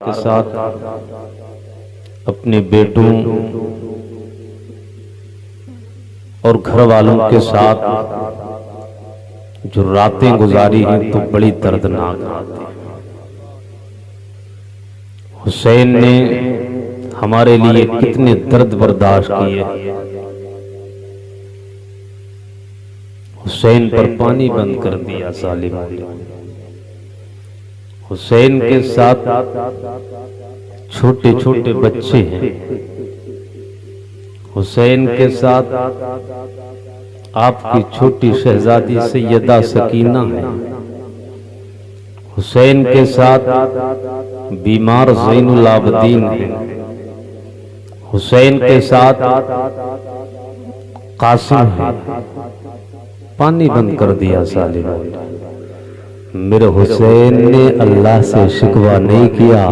کے ساتھ اپنے بیٹوں اور گھر والوں کے ساتھ جو راتیں گزاری ہیں تو بڑی دردناک راتیں۔ حسین نے ہمارے لیے کتنے درد برداشت کیے۔ حسین پر پانی بند کر دیا ظالموں نے۔ حسین کے ساتھ چھوٹے چھوٹے بچے ہیں۔ حسین کے ساتھ آپ کی چھوٹی شہزادی سیدہ سکینہ ہے۔ حسین کے ساتھ بیمار زین العابدین ہے۔ حسین کے ساتھ قاسم ہے۔ پانی بند کر دیا ظالموں نے۔ میرے حسین نے اللہ سے شکوہ نہیں کیا،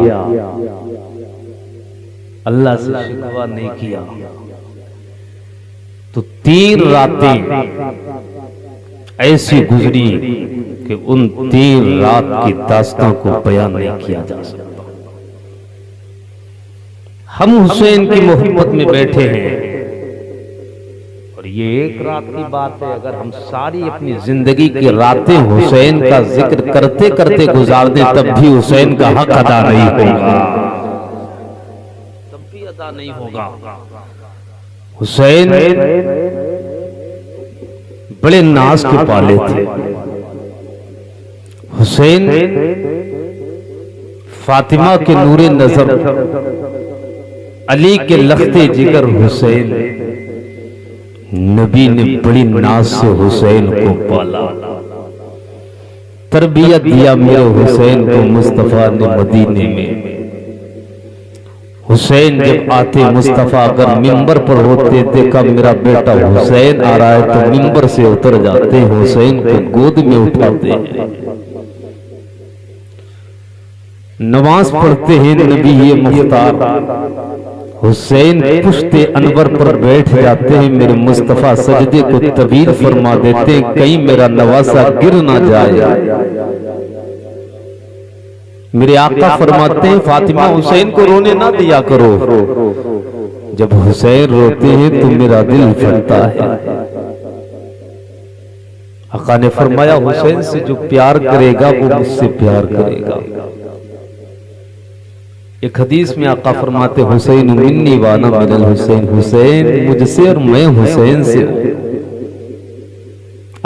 اللہ سے شکوہ نہیں کیا، تو 3 راتیں ایسی گزری کہ ان 3 رات کی داستان کو بیان نہیں کیا جا سکتا۔ ہم حسین کی محبت میں بیٹھے ہیں، اور یہ ایک رات کی بات ہے، اگر ہم ساری اپنی زندگی کی راتیں حسین کا ذکر کرتے کرتے گزار دیں تب بھی حسین کا حق ادا نہیں ہوگا، تب بھی ادا نہیں ہوگا۔ حسین بڑے ناز کے پالے تھے۔ حسین فاطمہ کے نور نظر، علی کے لخت جگر حسین، نبی نے بڑی ناز سے حسین کو پالا، تربیت دیا میرے حسین کو مصطفیٰ نے مدینے میں۔ حسین جب آتے مصطفیٰ اگر ممبر پر ہوتے، دیکھا میرا بیٹا حسین آ رہا ہے تو ممبر سے اتر جاتے، حسین کو گود میں اٹھاتے ہیں، نماز پڑھتے ہیں نبی یہ مختار، حسین پشت انور پر بیٹھ جاتے ہیں، میرے مصطفیٰ سجدے کو طویل فرما دیتے ہیں، کہیں میرا نواسا گر نہ جائے۔ میرے آقا فرماتے ہیں فاطمہ حسین کو رونے نہ دیا کرو، جب حسین روتے ہیں تو میرا دل پھٹتا ہے۔ آقا نے فرمایا حسین سے جو پیار کرے گا وہ مجھ سے پیار کرے گا۔ ایک حدیث میں آقا فرماتے حسین منی وانا من الحسین، حسین مجھ سے اور میں حسین سے ہوں۔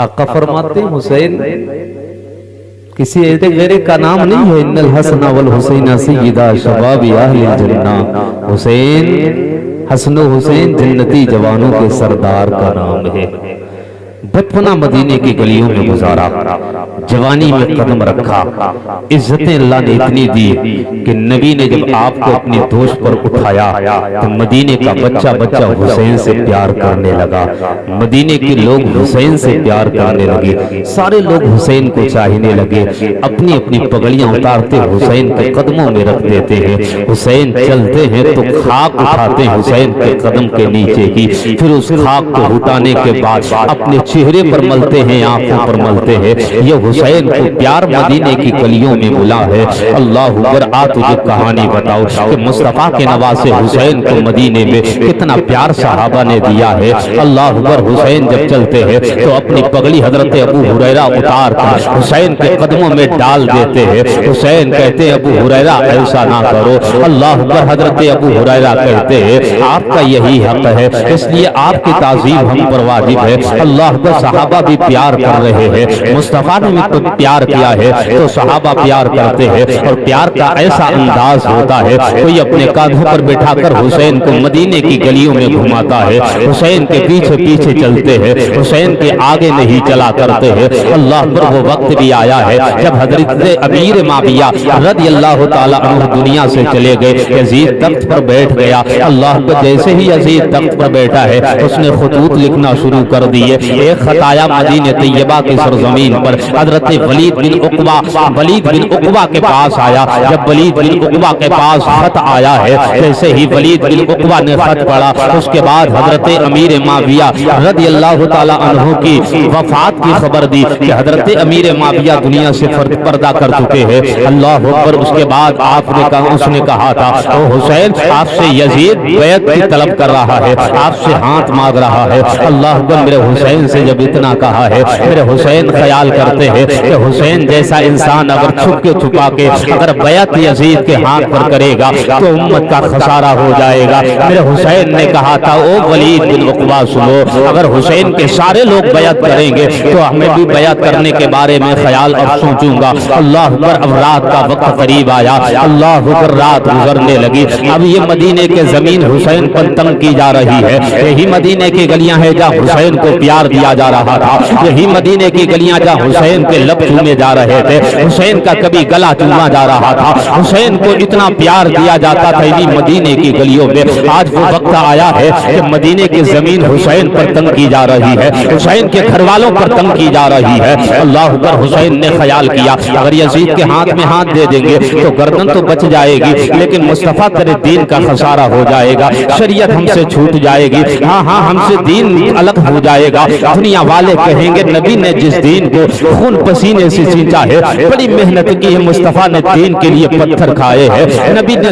آقا فرماتے حسین کسی غیر کا نام نہیں ہے، ان الحسن والحسین سیدہ شباب اہل الجنہ، حسین حسن و حسین جنتی جوانوں کے سردار کا نام ہے۔ بچپنا مدینے کی گلیوں میں گزارا، جوانی میں قدم رکھا، عزتیں اللہ نے اتنی دی کہ نبی نے جب آپ کو اپنی دوش پر اٹھایا تو مدینے کا بچہ بچہ حسین سے پیار کرنے لگا، مدینے کے لوگ حسین سے پیار کرنے لگے، سارے لوگ حسین کو چاہنے لگے، اپنی اپنی پگڑیاں اتارتے حسین کے قدموں میں رکھ دیتے ہیں، حسین چلتے ہیں تو خاک اٹھاتے ہیں حسین کے قدم کے نیچے کی، پھر اس خاک کو اٹھانے کے بعد اپنے چہرے پر ملتے ہیں، آنکھوں پر ملتے ہیں۔ یہ حسین کو پیار مدینے کی گلیوں میں ملا ہے۔ اللہ اکبر، آ تجھے کہانی بتاؤ کہ مصطفیٰ کے نواسے حسین کو مدینے میں کتنا پیار صحابہ نے دیا ہے۔ اللہ اکبر، حسین جب چلتے ہیں تو اپنی پگڑی حضرت ابو ہریرہ اتار کر حسین کے قدموں میں ڈال دیتے ہیں۔ حسین کہتے ہیں ابو ہریرہ ایسا نہ کرو، اللہ اکبر، حضرت ابو ہریرہ کہتے ہیں آپ کا یہی حق ہے، اس لیے آپ کی تعظیم ہم پر واجب ہے۔ اللہ صحابہ بھی پیار کر رہے ہیں، مصطفیٰ نے بھی تو پیار کیا ہے تو صحابہ پیار کرتے ہیں، اور پیار کا ایسا انداز ہوتا ہے کوئی اپنے کاندھوں پر بٹھا کر حسین کو مدینے کی گلیوں میں گھماتا ہے، حسین کے پیچھے پیچھے چلتے ہیں، حسین کے آگے نہیں چلا کرتے ہیں۔ اللہ پر وہ وقت بھی آیا ہے جب حضرت امیر معاویہ رضی اللہ تعالیٰ عنہ دنیا سے چلے گئے، یزید تخت پر بیٹھ گیا۔ اللہ پر جیسے ہی یزید تخت پر بیٹھا ہے اس نے خطوط لکھنا شروع کر دیے، ایک خط آیا مدینہ طیبہ کی سرزمین پر، حضرت ولید بن عقبہ کے پاس آیا۔ جب ولید بن عقبہ کے پاس خط آیا ہے، جیسے ہی ولید بن عقبہ نے خط پڑھا، اس کے بعد حضرت امیر معاویہ رضی اللہ تعالی عنہ کی وفات کی خبر دی کہ حضرت امیر معاویہ دنیا سے پردہ کر چکے ہیں۔ اللہ اکبر۔ اس کے بعد اس نے کہا تھا او حسین، آپ سے یزید بیعت کی طلب کر رہا ہے، آپ سے ہاتھ مانگ رہا ہے۔ اللہ اکبر۔ میرے حسین سے جب اتنا کہا ہے، میرے حسین خیال کرتے ہیں کہ حسین جیسا انسان اگر چھپ کے چھپا کے اگر بیعت یزید کے ہاتھ پر کرے گا تو امت کا خسارہ ہو جائے گا۔ میرے حسین نے کہا تھا او ولید بن عقبہ سنو، اگر حسین کے سارے لوگ بیعت کریں گے تو ہمیں بھی بیعت کرنے کے بارے میں خیال اب سوچوں گا۔ اللہ اکبر۔ اب رات کا وقت قریب آیا، اللہ اکبر، رات گزرنے لگی۔ اب یہ مدینے کے زمین حسین پر تنگ کی جا رہی ہے، یہی مدینے کی گلیاں ہیں جہاں حسین کو پیار دیا جا رہا تھا، یہی مدینے کی گلیاں جہاں حسین کے لب چومے جا رہے تھے، حسین کا کبھی گلا چوما جا رہا تھا، حسین کو اتنا پیار دیا جاتا تھا انہی مدینے کی گلیوں میں۔ آج وہ وقت آیا ہے کہ مدینے کی زمین حسین پر تنگ کی جا رہی ہے، حسین کے گھر والوں پر تنگ کی جا رہی ہے۔ اللہ اکبر۔ حسین نے خیال کیا اگر یزید کے ہاتھ میں ہاتھ دے دیں گے تو گردن تو بچ جائے گی، لیکن مصطفیٰ تیرے دین کا خسارہ ہو جائے گا، شریعت ہم سے چھوٹ جائے گی، ہاں ہم سے دین الگ ہو جائے گا۔ دنیا والے کہیں گے نبی نے جس دین کو خون پسینے سے سینچا ہے، بڑی محنت کی ہے، مصطفیٰ نے دین کے لیے پتھر کھائے ہیں، نبی نے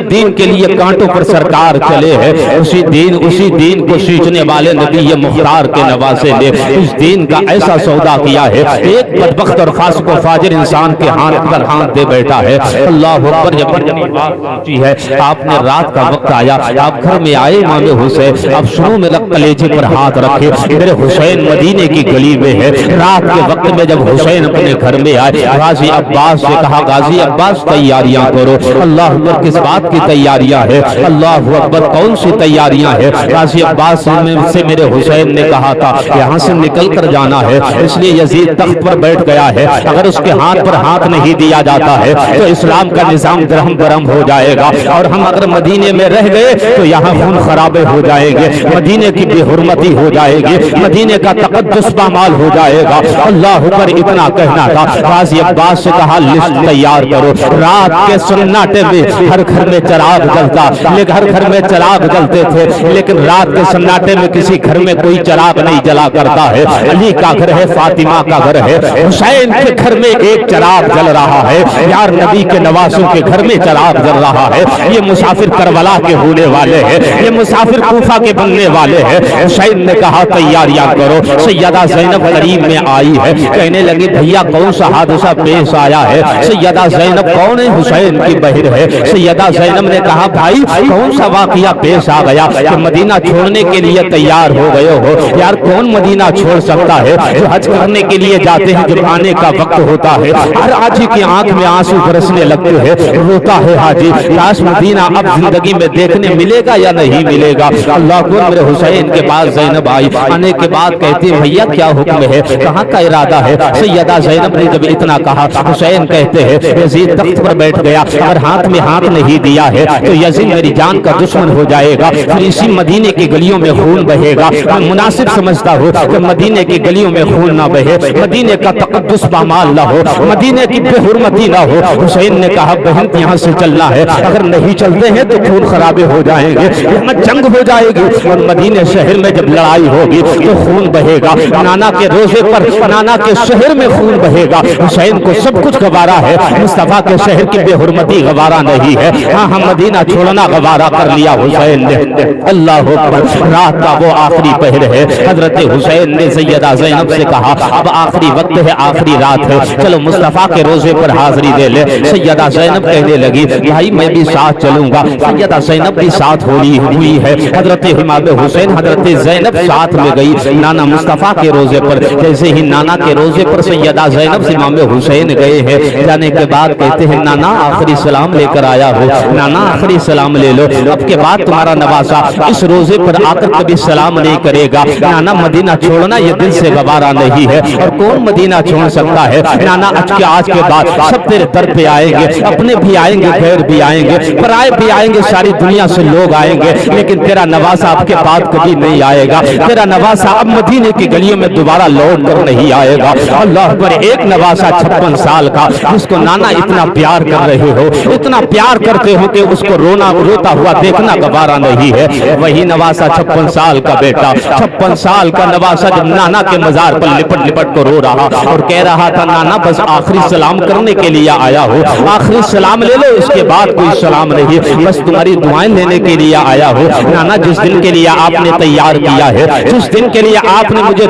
دین کے لیے کانٹوں پر سرکار چلے ہیں، اسی دین کو سینچنے والے نبی یہ مختار کے نواسے نے اس دین کا ایسا سودا کیا ہے، ایک بدبخت اور فاسق و فاجر انسان کے ہاتھ پر ہاتھ دے بیٹھا ہے۔ اللہ اکبر۔ جب بات پہنچی ہے، آپ نے رات کا وقت آیا، آپ گھر میں آئے امام حسین، اب سنو میرا کلیجے پر ہاتھ رکھے، میرے حسین مدینے کی گلی میں ہے۔ رات کے وقت میں جب حسین اپنے گھر میں آئے، غازی عباس سے کہا غازی عباس تیاریاں کرو۔ اللہ اکبر۔ کس بات کی تیاریاں ہے؟ اللہ اکبر۔ کون سی تیاریاں ہے؟ غازی عباس سے میرے حسین نے کہا تھا یہاں سے نکل کر جانا ہے، اس لیے یزید تخت پر بیٹھ گیا ہے، اگر اس کے ہاتھ پر ہاتھ نہیں دیا جاتا ہے تو اسلام کا نظام درہم برہم ہو جائے گا، اور ہم اگر مدینے میں رہ گئے تو یہاں خون خرابے ہو جائیں گے، مدینے کی بے حرمتی ہو جائے گی، مدینے کا تقدس پامال ہو جائے گا۔ اللہ پر اتنا کہنا تھا۔ غازی عباس سے کہا لسٹ تیار کرو۔ رات کے سناٹے میں ہر گھر میں چراغ جلتا، ہر گھر میں چراغ جلتے تھے، لیکن رات کے سناٹے میں کسی گھر میں کوئی چراغ نہیں جلا کرتا ہے۔ علی کا گھر ہے، فاطمہ کا گھر ہے، حسین کے گھر میں ایک چراغ جل رہا ہے، یار نبی کے نواسوں کے گھر میں چراغ جل رہا ہے۔ یہ مسافر کربلا کے ہونے والے ہیں، یہ مسافر کوفہ کے بننے والے ہیں۔ حسین نے کہا تیاریاں کرو۔ سیدہ زینب قریب میں آئی ہے، کہنے لگی بھیا کون سا حادثہ پیش آیا ہے؟ سیدہ زینب کون ہے؟ حسین کی بہن ہے۔ سیدہ زینب نے کہا بھائی کون سا واقعہ پیش آ گیا کہ مدینہ چھوڑنے کے لیے تیار ہو گئے ہو؟ یار کون مدینہ چھوڑ سکتا ہے؟ جو حج کرنے کے لیے جاتے ہیں جب آنے کا وقت ہوتا ہے ہر حاجی کی آنکھ میں آنسو برسنے لگتے ہیں، روتا ہے حاجی کاش مدینہ اب زندگی میں دیکھنے ملے گا یا نہیں ملے گا۔ اللہ کو میرے حسین کے پاس زینب آئی، آنے کے بعد کہتی بھیا کیا حکم ہے، کہاں کا ارادہ ہے؟ سیدہ زینب نے جب اتنا کہا حسین کہتے ہیں یزید تخت پر بیٹھ گیا، اگر ہاتھ میں ہاتھ نہیں دیا ہے تو یزید میری جان کا دشمن ہو جائے گا، پھر اسی مدینے کی گلیوں میں خون بہے گا۔ میں مناسب سمجھتا ہوں کہ مدینے کی گلیوں میں خون نہ بہے، مدینے کا تقدس پامال نہ ہو، مدینے کی بے حرمتی نہ ہو۔ حسین نے کہا بہن یہاں سے چلنا ہے، اگر نہیں چلتے ہیں تو خون خرابے ہو جائیں گے، یہاں جنگ ہو جائے گی، اور مدینے شہر میں جب لڑائی ہوگی تو خون بہے گا، نانا کے روزے پر نانا کے شہر میں خون بہے گا۔ حسین کو سب کچھ گوارا ہے، مصطفیٰ کے شہر کی بے حرمتی گوارا نہیں ہے، ہاں ہم مدینہ چھوڑنا گوارا کر لیا حسین نے۔ اللہ اکبر۔ رات کا وہ آخری پہر ہے، حضرت حسین نے سیدہ زینب سے کہا اب آخری وقت ہے، آخری رات ہے، چلو مصطفیٰ کے روزے پر حاضری دے لے۔ سیدہ زینب کہنے لگی بھائی میں بھی ساتھ چلوں گا۔ سیدہ زینب بھی ساتھ ہوئی ہے، حضرت امام حسین حضرت زینب ساتھ میں گئی نانا مصطفیٰ کے روزے پر۔ جیسے ہی نانا کے روزے پر سیدہ زینب سے امام حسین گئے ہیں، جانے کے بعد کہتے ہیں نانا آخری سلام لے کر آیا ہو، نانا آخری سلام لے لو، اب کے بعد تمہارا نواسا اس روزے پر آ کر کبھی سلام نہیں کرے گا۔ نانا مدینہ چھوڑنا یہ دل سے گوارا نہیں ہے، اور کون مدینہ چھوڑ سکتا ہے؟ نانا آج کے بعد سب تیرے در پہ آئیں گے، اپنے بھی آئیں گے، غیر بھی آئیں گے، پرائے بھی آئیں گے، ساری دنیا سے لوگ آئیں گے، لیکن تیرا نواسا اب کے بعد کبھی نہیں آئے گا، تیرا نواسا اب مدینے کی گلیوں میں دوبارہ لوٹ کر نہیں آئے گا۔ اللہ پر ایک نواسا 56 سال کا جس کو نانا اتنا پیار کر رہے ہو، اتنا پیار کرتے ہو کہ اس کو روتا ہوا دیکھنا گوارا نہیں ہے، وہی نواسا 56 سال کا بیٹا، 56 سال کا نواسا جب نانا کے مزار پر لپٹ لپٹ کو رو رہا اور کہہ رہا تھا نانا بس آخری سلام کرنے کے لیے آیا ہو، آخری سلام لے لو، اس کے بعد کوئی سلام نہیں، بس تمہاری دعائیں لینے کے لیے آیا ہو۔ نانا جس دن کے لیے آپ نے تیار کیا ہے، جس دن کے لیے آپ نے مجھے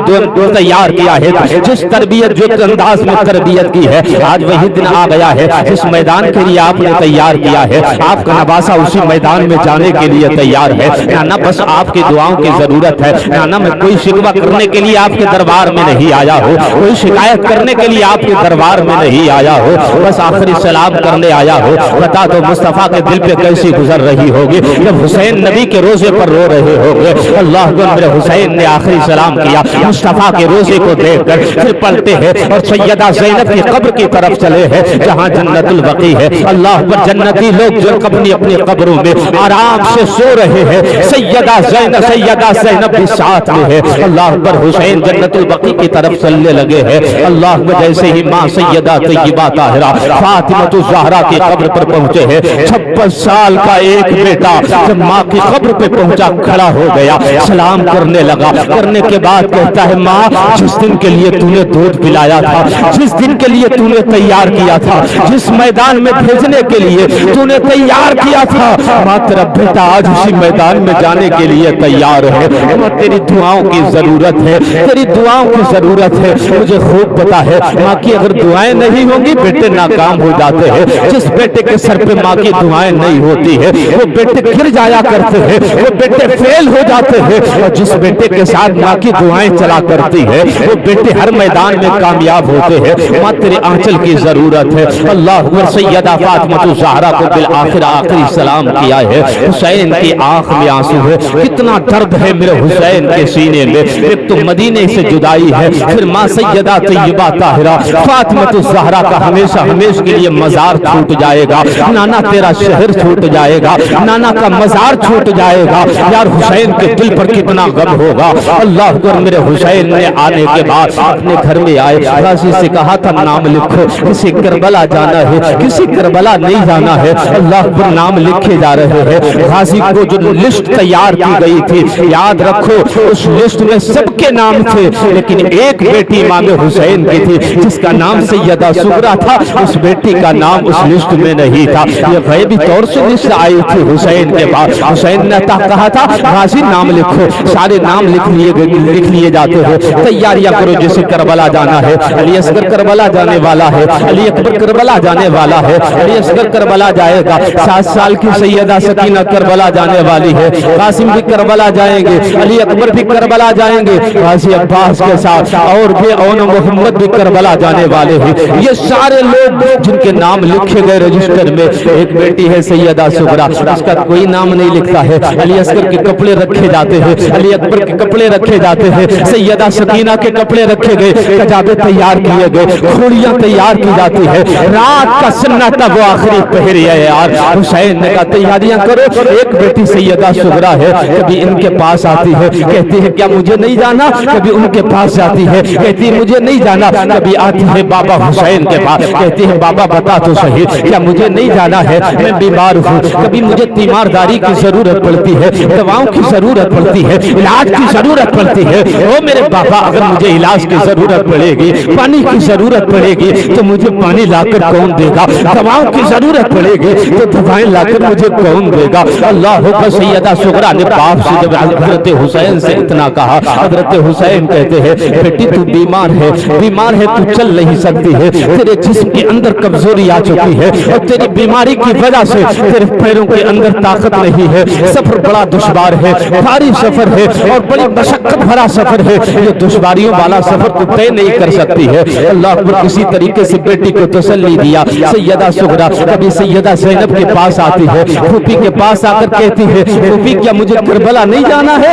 تیار کیا ہے، جس تربیت جو انداز میں تربیت کی ہے، آج وہی دن آ گیا ہے جس میدان کے لیے آپ نے تیار کیا ہے، آپ کا نواسا اسی میدان میں جانے کے لیے تیار ہے۔ نانا بس آپ کی دعاؤں کی ضرورت ہے، نانا میں کوئی شکوہ کرنے کے لیے آپ کے دربار میں نہیں آیا ہو، کوئی شکایت کرنے کے لیے آپ کے دربار میں نہیں آیا ہو، بس آخری سلام کرنے آیا ہو۔ بتا دو مصطفیٰ کے دل پہ کیسی گزر رہی ہوگی جب حسین نبی کے روزے پر رو رہے ہوگے۔ اللہ کو میرے حسین نے آخری سلام کیا، مصطفیٰ کے روزے کو دیکھ کر پھر پلٹے ہیں اور سیدہ زینب کی قبر کی طرف چلے ہیں جہاں جنت البقیع ہے۔ اللہ پر جنتی لوگ جو اپنی اپنی قبروں میں آرام سے سو رہے ہیں، سیدہ زینب بھی ساتھ میں ہے۔ اللہ پر حسین جنت البقیع کی طرف چلنے لگے ہیں۔ اللہ پر جیسے ہی ماں سیدہ طیبہ طاہرہ فاطمہ الزہرا کی قبر پر پہنچے ہیں، 56 سال کا ایک بیٹا جب ماں کی قبر پہ پہنچا کھڑا ہو گیا، سلام کرنے لگا، کرنے کے بعد کہتا ہے ماں جس دن کے لیے تو نے دودھ پلایا تھا، جس دن کے لیے تو نے تیار کیا تھا، جس میدان میں بھیجنے کے لیے تو نے تیار کیا تھا، ماں تیرا بیٹا آج اسی میدان میں جانے کے لیے تیار ہے۔ ماں تیری دعاؤں کی ضرورت ہے، تیری دعاؤں کی ضرورت ہے، مجھے خوب پتا ہے ماں کی اگر دعائیں نہیں ہوں گی بیٹے ناکام ہو جاتے ہیں۔ جس بیٹے کے سر پہ ماں کی دعائیں نہیں ہوتی ہے وہ بیٹے گر جایا کرتے ہیں، وہ بیٹے فیل ہو جاتے ہیں، اور جس بیٹے کے ساتھ ماں کی دعائیں چلا کرتی ہے وہ بیٹے ہر میدان میں کامیاب ہوتے ہیں۔ ماں تیرے آنچل کی ضرورت ہے۔ اللہ اکبر، سیدہ فاطمہ الزہرا کو بالآخر آخری سلام کیا ہے۔ حسین کی آنکھ میں آنسو ہے، کتنا درد ہے میرے حسین کے سینے میں۔ ایک تو مدینے سے جدائی ہے، پھر ماں سیدہ طیبہ طاہرہ فاطمہ الزہرا کا ہمیشہ ہمیشہ کے لیے مزار چھوٹ جائے گا، نانا تیرا شہر چھوٹ جائے گا، نانا کا مزار چھوٹ جائے گا۔ یار حسین کے دل پر کتنا غم ہوگا۔ اللہ اکبر، میرے حسین نے آنے کے بعد اپنے گھر میں آئے، غازی سے کہا تھا نام لکھو، کسی کربلا جانا ہے، کسی کربلا نہیں جانا ہے۔ اللہ اکبر، نام لکھے جا رہے ہیں۔ غازی کو جو لسٹ تیار کی گئی تھی، یاد رکھو اس لسٹ میں سب کے نام تھے لیکن ایک بیٹی امام حسین کی تھی جس کا نام سیدہ صغرا تھا، اس بیٹی کا نام اس لسٹ میں نہیں تھا۔ یہ غیبی طور سے لسٹ آئی تھی حسین کے پاس۔ حسین نے کہا تھا غازی نام لکھو، سارے نام لکھ لیے جاتے ہیں، تیاریاں کرو، جیسے کربلا جانا ہے، علی اصغر کربلا جانے والا ہے، علی اکبر کربلا جانے والا ہے، علی اصغر کربلا جائے گا، 7 سال کی سیدہ سکینہ کربلا جانے والی ہے، قاسم بھی کربلا جائیں گے، علی اکبر بھی کربلا جائیں گے، غازی عباس کے ساتھ اور بھی اون محمد بھی کربلا جانے والے ہیں۔ یہ سارے لوگ جن کے نام لکھے گئے رجسٹر میں، ایک بیٹی ہے سیدہ صغرا، اس کا کوئی نام نہیں لکھتا ہے۔ علی اصغر کے کپڑے رکھے جاتے ہیں، علی اکبر کے کپڑے رکھے جاتے ہیں، سیدہ سکینہ کے کپڑے رکھے گئے، کجابے تیار کیے گئے، کھوڑیاں تیار کی جاتی ہے۔ رات کا سناٹا وہ آخری پہر ہے یار۔ حسین نے کہا تیاریاں کرو۔ ایک بیٹی سیدہ صغرا ہے، کبھی ان کے پاس آتی ہے، کہتی ہے کیا مجھے نہیں جانا، کبھی ان کے پاس جاتی ہے، کہتی ہے مجھے نہیں جانا، کبھی آتی ہے بابا حسین کے پاس، کہتی ہے بابا بتا تو صحیح کیا مجھے نہیں جانا ہے، میں بیمار ہوں، کبھی مجھے تیمارداری کی ضرورت پڑتی ہے، دواؤں کی ضرورت پڑتی ہے، علاج کی ضرورت پڑتی ہے۔ او میرے بابا اگر مجھے علاج کی ضرورت پڑے گی، پانی کی ضرورت پڑے گی تو مجھے پانی لا کر کون دے گا، دواؤں کی ضرورت پڑے گی تو دوائیں لا کر مجھے کون دے گا۔ اللہ اکبر، سیدہ صغرا نے باپ سے جب حضرت حسین سے اتنا کہا، حضرت حسین کہتے ہیں بیٹی تو بیمار ہے، بیمار ہے، تو چل نہیں سکتی ہے، تیرے جسم کے اندر کمزوری آ چکی ہے اور تیری بیماری کی وجہ سے تیرے پیروں کے اندر طاقت نہیں ہے، سفر بڑا دشوار ہے، بھاری سفر ہے اور بڑی مشقت بھرا سفر ہے، یہ دشواریوں والا سفر تو طے نہیں کر سکتی ہے۔ اللہ اکبر، کسی طریقے سے بیٹی کو تسلی دیا۔ سیدہ صغرا کبھی سیدہ زینب کے پاس آتی ہے، پھوپھی کے پاس آ کر کہتی ہے پھوپھی کیا مجھے کربلا نہیں جانا ہے،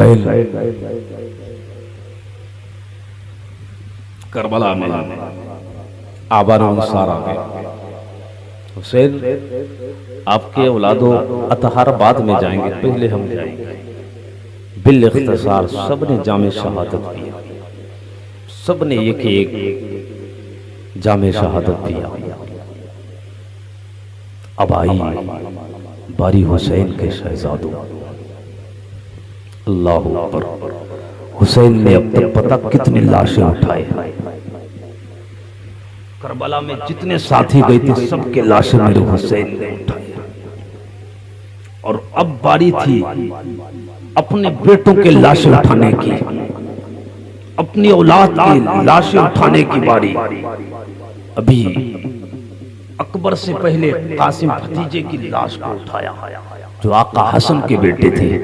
حسین کربلا میں آبار انصار آگئے. حسین آپ کے اولادوں اطہار بعد میں جائیں گے، پہلے ہم جائیں گے. بالاختصار سب نے جام شہادت پیا، سب نے ایک جام شہادت پیا. اب آئی باری حسین کے شہزادوں. اللہ اکبر. حسین نے اب تک پتہ کتنی لاشیں اٹھائے. کربلا میں جتنے ساتھی گئے تھے سب کے لاشیں میرے حسین نے اٹھائے. اور اب باری تھی اپنے بیٹوں کے لاشیں اٹھانے کی، اپنی اولاد کی لاشیں اٹھانے کی باری. ابھی اکبر سے پہلے قاسم بھتیجے کی لاش کو اٹھایا جو آقا حسن کے بیٹے تھے.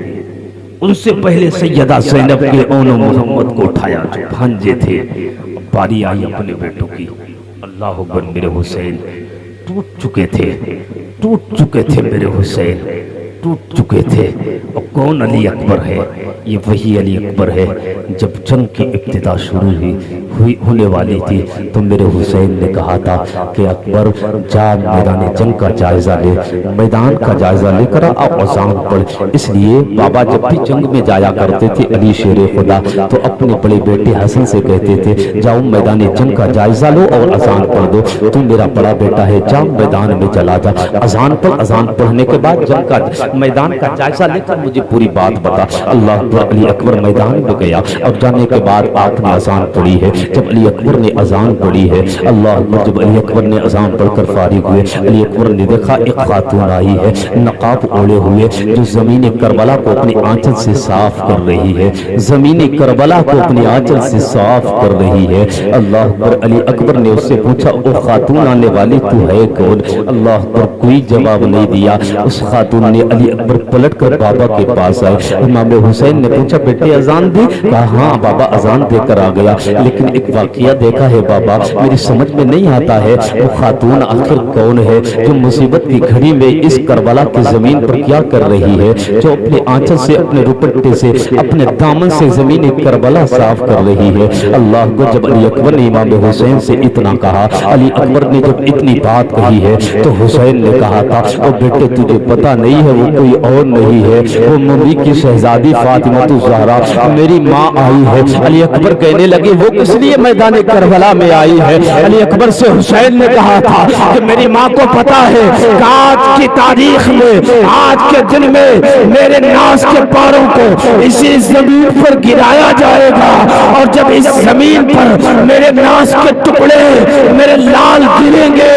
ان سے پہلے سیدہ زینب کے اون و محمد کو اٹھایا جو بھانجے تھے. باری آئی اپنے بیٹوں کی. اللہ اکبر. میرے حسین ٹوٹ چکے تھے میرے حسین ٹوٹ چکے تھے. اور کون علی اکبر ہے؟ یہ وہی علی اکبر ہے جب جنگ کی ابتدا شروع ہونے والی تھی تو میرے حسین نے کہا تھا کہ اکبر جا میدان جنگ کا جائزہ لے، میدان کا جائزہ لے کر اذان پڑھ. اس لیے بابا جب بھی جنگ میں جایا کرتے تھے علی شیر خدا تو اپنے بڑے بیٹے حسن سے کہتے تھے جاؤ میدان جنگ کا جائزہ لو اور اذان پڑھ دو. تو میرا بڑا بیٹا ہے جا میدان میں چلا جا، اذان پڑھ، اذان پڑھنے کے بعد جنگ کا میدان کا جائزہ لے کر مجھے پوری بات بتا. اللہ اکبر. علی اکبر میدان میں گیا اور جانے کے بعد آپ نے اذان پڑھی ہے. جب علی اکبر نے اذان پڑھی ہے، اللہ اکبر، جب علی اکبر نے اذان پڑھ کر فارغ ہوئے، علی اکبر نے دیکھا ایک خاتون آئی ہے نقاب اوڑے ہوئے جو زمین کربلا کو اپنی آنچل سے صاف کر رہی ہے، زمین کربلا کو اپنی آنچل سے صاف کر رہی ہے. اللہ اکبر. علی اکبر نے اس سے پوچھا او خاتون آنے والی تو ہے کون؟ اللہ اکبر. کوئی جواب نہیں دیا. اس خاتون نے علی اکبر پلٹ کر بابا کے پاس آئے. امام حسین نے پوچھا بیٹے اذان دی؟ کہا ہاں بابا اذان دے کر آ گیا، لیکن ایک واقعہ دیکھا ہے بابا، میری سمجھ میں نہیں آتا ہے وہ خاتون آخر کون ہے جو مصیبت کی گھڑی میں اس کربلا کی زمین پر کیا کر رہی ہے، جو اپنے آنچل سے، اپنے دوپٹے سے، اپنے دامن سے زمین کربلا صاف کر رہی ہے. اللہ کو جب علی اکبر نے امام حسین سے اتنا کہا، علی اکبر نے جب اتنی بات کہی ہے تو حسین نے کہا تھا او بیٹے تجھے پتا نہیں ہے وہ کوئی اور نہیں ہے، وہ ممی کی شہزادی فاطمہ الزہرا میری ماں آئی ہے. علی اکبر کہنے لگے وہ کس لیے میدان کربلا میں آئی ہے؟ علی اکبر سے حسین نے کہا تھا کہ میری ماں کو پتا ہے کہ آج کی تاریخ میں، آج کے دن میں میرے ناز کے پاروں کو اسی زمین پر گرایا جائے گا، اور جب اس زمین پر میرے ناز کے ٹکڑے میرے لال گریں گے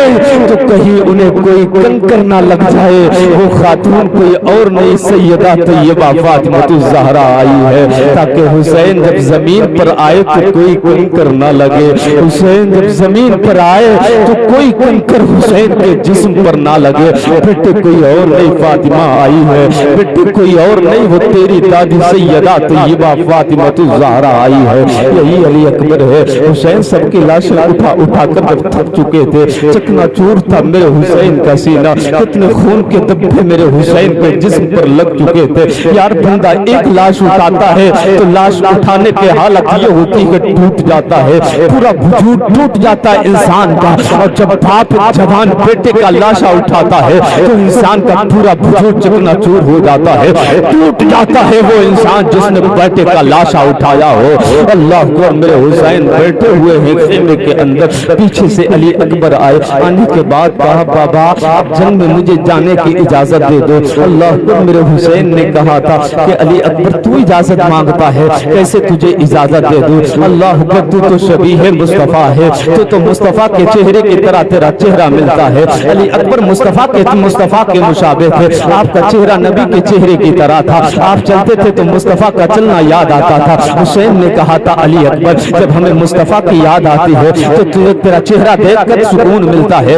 تو کہیں انہیں کوئی کنکر نہ لگ جائے. وہ خاتون کوئی اور نہیں سیدہ طیبہ فاطمہ الزہرا آئی ہے تاکہ حسین جب زمین پر آئے تو کوئی کنکر نہ لگے. حسین جب زمین پر آئے تو کوئی کنکر حسین کے جسم پر نہ لگے. بیٹے کوئی اور نہیں فاطمہ آئی ہے، بیٹے کوئی اور نہیں وہ تیری دادی سیدہ طیبہ فاطمہ الزہرا آئی ہے. یہی علی اکبر ہے. حسین سب کی لاشیں اٹھا کر جب تھک چکے تھے، چکنا چور تھا میرے حسین کا سینہ، کتنے خون کے دبے میرے حسین کے جسم پر لگ چکے تھے. یار بندہ ایک لاش اٹھاتا ہے تو لاش اٹھانے کے حالت یہ ہوتی ہے کہ ٹوٹ جاتا ہے، پورا وجود ٹوٹ جاتا ہے انسان کا. اور جب باپ جوان بیٹے کا لاشا اٹھاتا ہے تو انسان کا پورا وجود چکنا چور ہو جاتا ہے، ٹوٹ جاتا ہے وہ انسان جس نے بیٹے کا لاشا اٹھایا ہو. اللہ اکبر. میرے حسین بیٹھے ہوئے ہیں خیمے کے اندر، پیچھے سے علی اکبر آئے. آنے کے بعد کہا بابا جنگ میں مجھے جانے کی اجازت دے دو. اللہ اکبر. میرے حسین نے کہا تھا کہ علی اکبر تو اجازت مانگتا ہے، کیسے تجھے اجازت دے دوں؟ اللہ اکبر. تو شبیہ مصطفیٰ ہے، تو مصطفیٰ کے چہرے کی طرح تیرا چہرہ ملتا ہے. علی اکبر مصطفیٰ کے مشابہ تھے، آپ کا چہرہ نبی کے چہرے کی طرح تھا، آپ چلتے تھے تو مصطفیٰ کا چلنا یاد آتا تھا. حسین نے کہا تھا علی اکبر جب ہمیں مصطفیٰ کی یاد آتی ہے تو تیرا چہرہ دیکھ کر سکون ملتا ہے.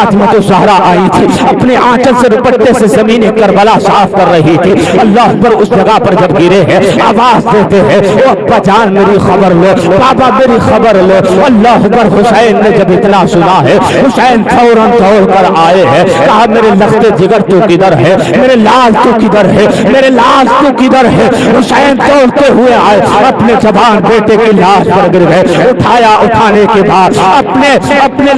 فاطمہ الزہرا آئی تھی، اپنے آنچل سے دوپٹے سے زمین کربلا صاف کر رہی تھی۔ اللہ اکبر، اس جگہ پر جب گرے ہیں آواز دیتے ہیں او ابا جان میری خبر لو، بابا میری خبر لو۔ اللہ اکبر، حسین نے جب اتنا سنا ہے حسین فوراً دوڑ کر آئے ہیں، کہا میرے لخت جگر تو کدھر ہے، میرے لال تو کدھر ہے، میرے لال تو کدھر ہے۔ حسین دوڑتے ہوئے آئے، اپنے جوان بیٹے کی لاش پر گر گئے، اٹھایا، اٹھانے کے بعد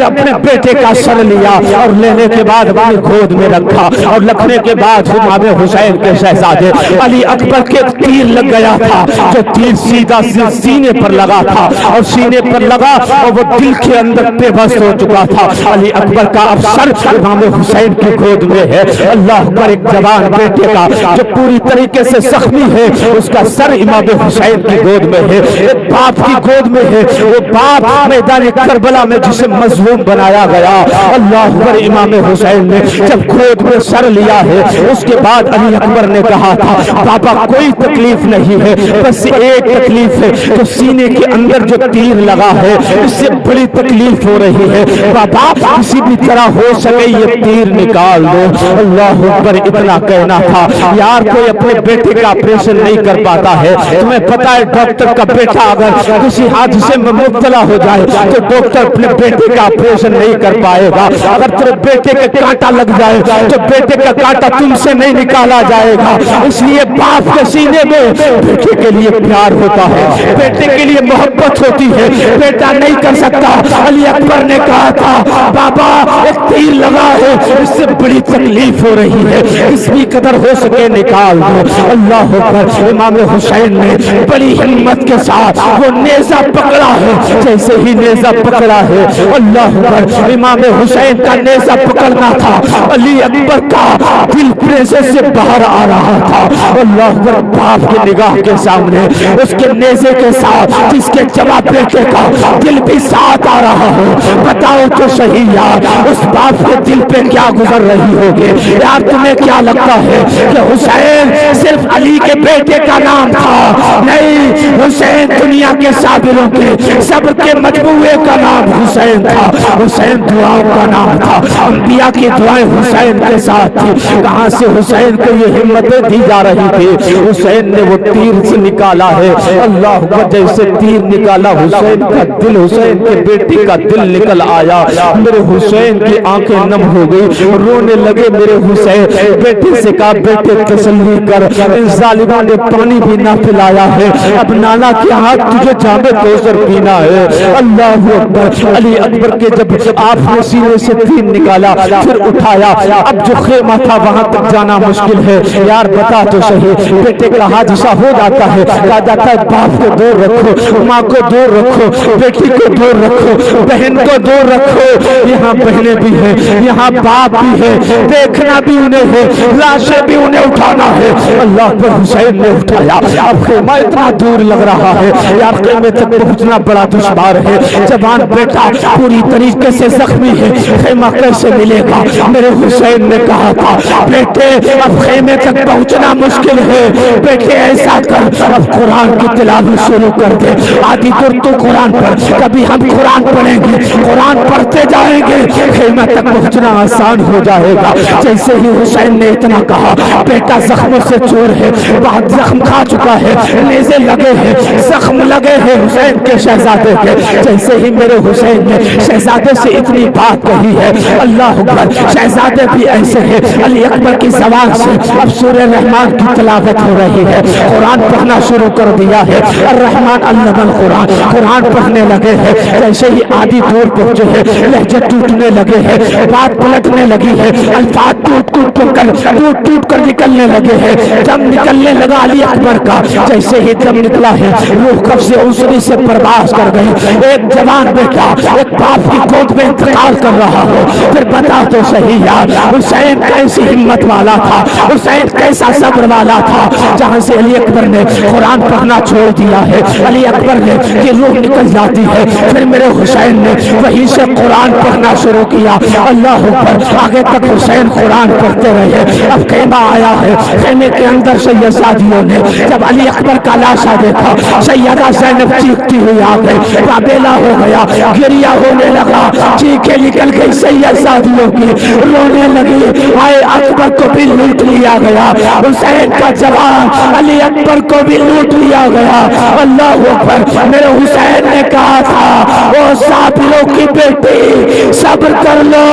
اپنے بیٹے کا سر لیا اور لینے کے بعد اپنی گود میں رکھا، اور رکھنے کے بعد امام حسین کے شہزادے علی اکبر کے تیر لگ گیا تھا، جو تیر سیدھا سینے پر لگا تھا، اور سینے پر لگا اور وہ دل کے اندر بے بس ہو چکا تھا۔ علی اکبر کا اب سر امام حسین کی گود میں ہے۔ اللہ اکبر، ایک جوان بیٹے کا جو پوری طریقے سے زخمی ہے، اس کا سر امام حسین کی گود میں ہے، ایک باپ کی گود میں ہے۔ وہ باپ میدان کربلا میں جسے مظلوم بنایا گیا، اللہ اکبر، امام حسین نے جب گود میں سر لیا ہے، اس کے بعد علی اکبر نے کہا تھا بابا کوئی تکلیف نہیں ہے، بس ایک تکلیف ہے، تو سینے کے اندر جو تیر لگا ہے اس سے بڑی تکلیف ہو رہی ہے، بابا کسی بھی طرح ہو سکے یہ تیر نکال دو۔ اللہ اکبر، اتنا کہنا تھا۔ یار کوئی اپنے بیٹے کا آپریشن نہیں کر پاتا ہے، تمہیں پتا ہے ڈاکٹر کا بیٹا اگر کسی حادثے میں مبتلا ہو جائے تو ڈاکٹر اپنے بیٹے کا آپریشن نہیں کر پائے گا، اگر تیرے بیٹے کے کانٹا لگ جائے تو بیٹے کا کانٹا تم سے نہیں نکالا جائے گا۔ اس لیے باپ کے سینے میں بیٹے کے لیے پیار ہوتا ہے، بیٹے کے لیے محبت ہوتی ہے، بیٹا نہیں کر سکتا۔ علی اکبر نے کہا تھا بابا ایک تیر لگا ہے، اس سے بڑی تکلیف ہو رہی ہے، اس بھی قدر ہو سکے نکال دو۔ اللہ اکبر، امام حسین نے بڑی ہمت کے ساتھ وہ نیزہ پکڑا ہے، جیسے ہی نیزہ پکڑا ہے، اللہ اکبر، امام حسین کا نیزہ پکڑنا تھا، علی اکبر کا دل پریزے سے باہر آ رہا تھا۔ اللہ اکبر، باپ کی نگاہ کے سامنے اس کے نیزے کے ساتھ جس کے جواب بیٹے کا دل بھی ساتھ آ رہا ہو، بتاؤ تو صحیح یار اس باپ کے دل پہ کیا گزر رہی ہوگی؟ یار تمہیں کیا لگتا ہے کہ حسین صرف علی کے بیٹے کا نام تھا؟ نہیں، حسین دنیا کے صابروں کے صبر کے مجموعے کا نام حسین تھا، حسین دعاؤں کا نام تھا، انبیاء کی دعائیں حسین کے ساتھ تھی۔ کہاں سے حسین کو یہ ہمتیں دی جا رہی تھی؟ حسین نے وہ تیر سے نکالا ہے، اللہ اکبر، جیسے تیر نکالا حسین کا دل، حسین کے بیٹے کا دل نکل آیا۔ میرے حسین کی آنکھیں نم ہو گئی، رونے لگے میرے حسین۔ بیٹے سے کہا بیٹے تسلی کر، ان ظالموں نے پانی بھی نہ پلایا ہے، اب نانا کے ہاتھ تجھے جام کوثر پینا ہے۔ اللہ اکبر، علی اکبر کے جب آپ نے سینے سے تیر نکالا پھر اٹھایا، اب جو خیمہ تھا وہاں تک جانا مشکل ہے۔ یار بتا تو صحیح، بیٹے کا حادثہ ہو جاتا ہے، کہا جاتا ہے باپ کو دور رکھو، ماں کو دور رکھو، بیٹی کو دور رکھو، بہن کو دور رکھو۔ یہاں بہنیں بھی ہیں، یہاں باپ بھی ہے، دیکھنا بھی انہیں ہے، لاشیں بھی انہیں اٹھانا ہے۔ اللہ پر حسین نے اٹھایا، اب خیمہ اتنا دور لگ رہا ہے، یار خیمے تک پہنچنا بڑا دشوار ہے، جوان بیٹا پوری طریقے سے زخمی ہے، خیمہ کیسے ملے گا؟ میرے حسین نے کہا تھا بیٹے اب خیمے تک پہنچنا مشکل ہے، بیٹے ایسا کر اب قرآن کی تلاوت شروع کر دے، آدھی دور تو قرآن پر، کبھی ہم قرآن پڑھیں گے، قرآن پڑھتے جائیں گے، خیمہ تک پہنچنا آسان ہو جائے گا۔ جیسے ہی حسین نے اتنا کہا، بیٹا زخموں سے چور ہے، بہت زخم کھا چکا ہے، نیزے لگے ہیں، زخم لگے ہیں حسین کے شہزادے کے۔ جیسے ہی میرے حسین نے شہزادے سے اتنی بات کہی ہے، اللہ اکبر، شہزادے بھی ایسے ہیں، علی اکبر کی زبان سے اب سورہ رحمان کی تلاوت ہو رہی ہے، قرآن پڑھنا شروع کر دیا ہے، الرحمن علم القرآن، قرآن پڑھنے لگے ہیں۔ جیسے ہی آدھی دور پہنچے ہیں، لہجے ٹوٹنے لگے ہیں، بات پلٹنے لگی ہے، الفاظ ٹوٹ کر نکلنے لگے ہیں، دم نکلنے لگا علی اکبر کا۔ جیسے ہی دم نکلا ہے، روح قبض عنصری سے پرواز کر گئی۔ ایک جوان بیٹا ایک باپ کی گود میں انتقال کر رہا ہو، پھر بتا تو صحیح یار حسین کیسی ہمت والا تھا، حسین کیسا صبر والا تھا۔ جہاں سے علی اکبر نے قرآن پڑھنا چھوڑ دیا ہے، علی اکبر نے کہ روح نکل جاتی ہے، پھر میرے حسین نے وہیں سے قرآن پڑھنا شروع کیا۔ اللہ اکبر. آگے تک حسین قرآن پڑھتے رہے. اب خیمہ آیا ہے. خیمے کے اندر سے یہ شادیوں نے جب علی اکبر کا لاشا دیکھا, سیدہ زینب چیختی ہوئی آ گئی. کابیلا ہو گیا, گریا ہونے لگا, چیخیں نکل گئی سید شادیوں کی, رونے لگی. آئے اکبر کو بھی لوٹ لیا گیا, حسین کا جوان علی اکبر کو بھی لوٹ لیا گیا. اللہ اکبر. میرے حسین نے کہا تھا وہ صابروں کی بیٹی صبر کر لو,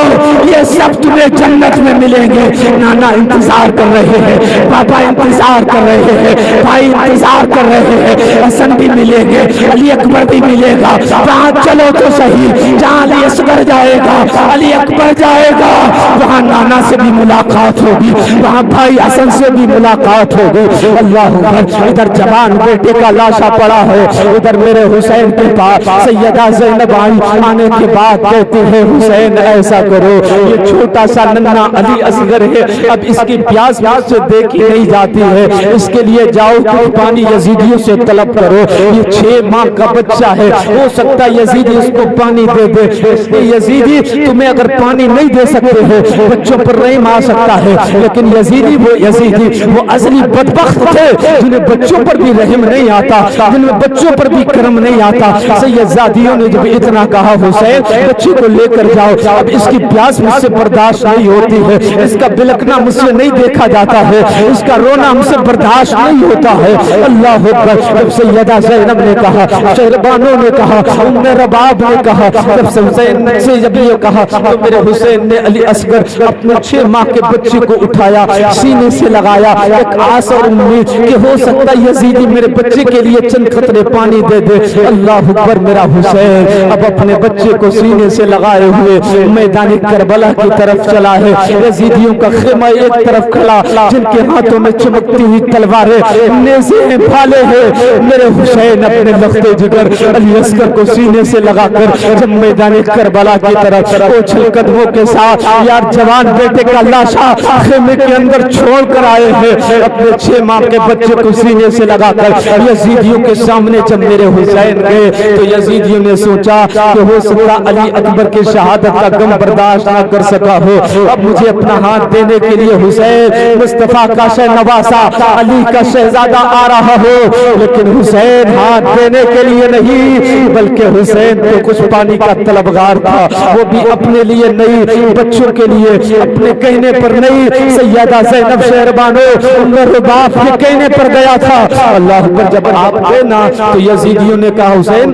یہ سب تمہیں جنت میں ملیں گے. نانا انتظار کر رہے ہیں, پاپا انتظار کر رہے ہیں, بھائی انتظار کر رہے ہیں. حسن بھی ملیں گے, علی اکبر بھی ملے گا. وہاں چلو تو صحیح, جہاں علی اصغر جائے گا, علی اکبر جائے گا, وہاں نانا سے بھی ملاقات ہوگی, وہاں بھائی حسن سے بھی ملاقات ہوگی. اللہ اکبر. ادھر جوان بیٹے کا لاشا پڑا ہے, ادھر میرے حسین کے پاس سیدہ زینب آنے کے بعد کہتی ہے حسین ایسا کرو, یہ چھوٹا سا ننھا علی اصغر ہے, اب اس کی پیاس سے دیکھی نہیں جاتی ہے, اس کے لیے جاؤ کچھ پانی یزیدیوں سے طلب کرو. یہ 6 ماہ کا بچہ ہے, ہو سکتا ہے یزیدی اس کو پانی دے دے. اس لیے یزیدی تمہیں اگر پانی نہیں دے سکتے ہیں, بچوں پر رحم آ سکتا ہے, لیکن یزیدی وہ اصلی بدبخت تھے جنہیں بچوں پر بھی رحم نہیں آتا, جنہیں بچوں پر بھی کرم نہیں آتا. سیدزادیوں نے جب اتنا کہا حسین بچے کو لے کر جاؤ, اب اس کی پیاس مجھ سے برداشت نہیں ہوتی ہے, اس کا بلکنا مجھ سے نہیں دیکھا جاتا ہے, اس کا رونا مجھ سے برداشت نہیں ہوتا ہے. اللہ اکبر. جب سیدہ زینب نے کہا, شہربانوں نے کہا, ام رباب نے کہا, جب حسین سے جب یہ کہا تو میرے حسین نے علی اصغر اپنے 6 ماہ کے بچے کو اٹھایا, سینے سے لگایا, ایک آس اور امید کہ ہو سکتا ہے یزیدی میرے بچے کے لیے چند قطرے پانی دے دے. اللہ اکبر. میرا حسین اب اپنے بچے کو سینے سے لگائے ہوئے میدان کربلا کی طرف چلا ہے. یزیدیوں کا خیمہ ایک طرف کھڑا, جن کے ہاتھوں میں چمکتی ہوئی تلواریں, نیزے بھالے ہیں. میرے حسین اپنے لخت جگر علی اصغر کو سینے سے لگا کر جب میدان کربلا کی طرف اوچھل قدموں کے ساتھ یار جوان بیٹے کا لاشا خیمے کے اندر چھوڑ کر آئے ہیں, اپنے 6 ماہ کے بچے کو سینے سے لگا کر یزیدیوں کے سامنے جب میرے حسین گئے تو یزیدیوں نے سوچا کہ ہو سکتا علی اکبر کی شہادت کا غم برداشت نہ کر سکا ہو, اب مجھے اپنا ہاتھ دینے کے لیے حسین مصطفیٰ کا شہ نواسا علی کا شہزادہ آ رہا ہو, لیکن حسین ہاتھ دینے کے لیے نہیں بلکہ حسین تو کچھ پانی کا طلبگار تھا, وہ بھی اپنے لیے نہیں, بچوں کے لیے, اپنے کہنے پر نہیں. سیدہ زینب شہربانو عمر باپ کے کہنے پر گیا تھا. اللہ اکبر. جب آپ گئے نا تو یزیدیوں نے کہا حسین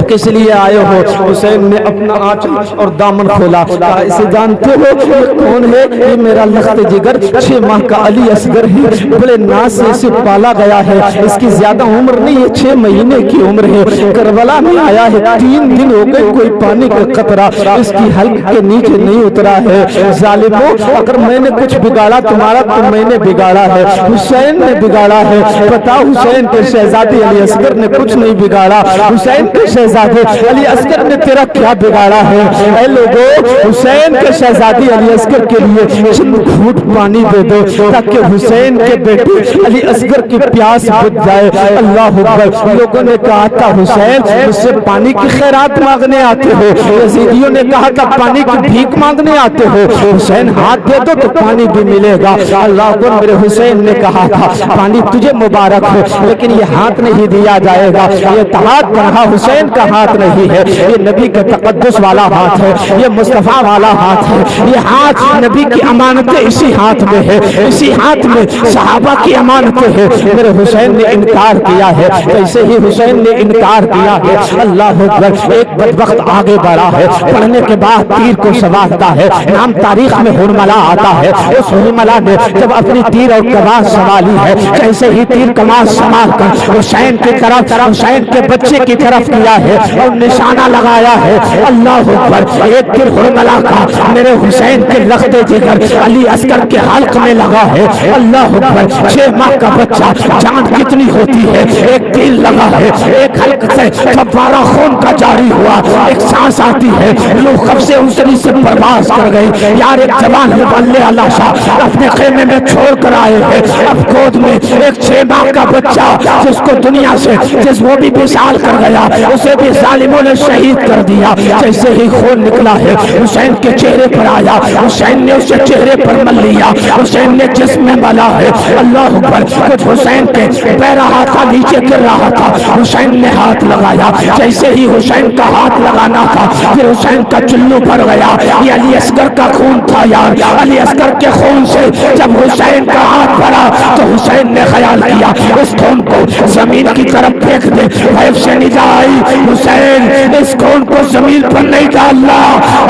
کس لیے آئے ہو؟ حسین نے اپنا آنچل اور دامن کھولا, اسے جانتے ہو یہ کون ہے؟ یہ میرا لخت جگر 6 ماہ کا علی اصغر ہے, بڑے ناز سے اسے پالا گیا ہے, اس کی زیادہ عمر نہیں ہے, 6 مہینے کی عمر ہے. کربلا میں آیا ہے, 3 دن ہو گئے کوئی پانی کا قطرہ اس کی حلق کے نیچے نہیں اترا ہے. ظالموں, اگر میں نے کچھ بگاڑا تمہارا تو میں نے بگاڑا ہے, حسین نے بگاڑا ہے. بتاؤ حسین کے شہزادے علی اصغر نے کچھ نہیں بگاڑا, حسین کے شہزادے علی اصغر نے تیرا کیا بگاڑا ہے؟ اے لوگوں, حسین کے شہزادے علی اصغر کے لیے چند گھونٹ پانی دے دو تاکہ حسین کے بیٹے علی اصغر کی پیاس بجھ جائے. اللہ اکبر. لوگوں نے کہا تھا حسین مجھ سے پانی کی خیرات مانگنے آتے ہو, یزیدیوں نے کہا تھا پانی کی بھیک مانگنے آتے ہو, حسین ہاتھ دے دو تو پانی بھی ملے گا. اللہ اکبر. میرے حسین نے کہا تھا پانی تجھے مبارک ہو, لیکن یہ ہاتھ نہیں دیا جائے گا, یہ ہاتھ تنہا حسین کا ہاتھ نہیں ہے, یہ نبی کے تقدس والا ہاتھ ہے, یہ مصطفیٰ والا ہاتھ ہے. یہ ہاتھ نبی کی امانتیں اسی ہاتھ میں ہے, اسی ہاتھ میں صحابہ کی امانتیں ہیں. میرے حسین نے انکار کیا ہے, ایسے ہی حسین نے انکار کیا ہے. اللہ اکبر. ایک بدبخت آگے بڑھا ہے, پڑھنے کے بعد تیر کو سنوارتا ہے, نام تاریخ میں ہرملا آتا ہے. اس ہرملا نے جب اپنی تیر اور کمان سنبھالی ہے, جیسے ہی تیر کمان سنبھال کر حسین کی طرف, حسین کے بچے کی طرف کیا ہے اور نشانہ لگایا ہے. اللہ اکبر. ایک تیر ہرملا کا میرے حسین کے لخت جگر علی اصغر کے حلق میں لگا ہے. اللہ اکبر. 6 ماہ کا بچہ, جان کتنی ہوتی ہے, ایک تیر لگا ہے, ایک حلق سے فوارہ خون کا جاری ہوا, ایک سانس آتی ہے, لوگ قبضے انسلی سے پرواز کر گئی. یار ایک جوان مبلغ لاشا اپنے خیمے میں چھوڑ کر آئے ہیں, اب گود میں ایک 6 ماہ کا بچہ جس کو دنیا سے جس وہ بھی وصال کر گیا, اسے بھی ظالموں نے شہید کر دیا. جیسے ہی خون نکلا ہے حسین کے چہرے پر آیا، حسین نے اسے چہرے پر مل لیا، حسین نے جسم میں ملا ہے، اللہ اکبر۔ کچھ حسین کے پیرا ہاتھ نیچے گر رہا تھا، حسین نے ہاتھ لگایا، جیسے ہی حسین کا ہاتھ لگانا تھا پھر حسین کا چلو بھر گیا، یہ علی اصغر کا خون تھا یار، علی اصغر کے خون سے جب حسین کا ہاتھ بھرا تو حسین نے خیال کیا اس خون کو زمین کی طرف پھینک دے، غیب سے ندا آئی، حسین اس خون کو زمین پر نہیں ڈالنا،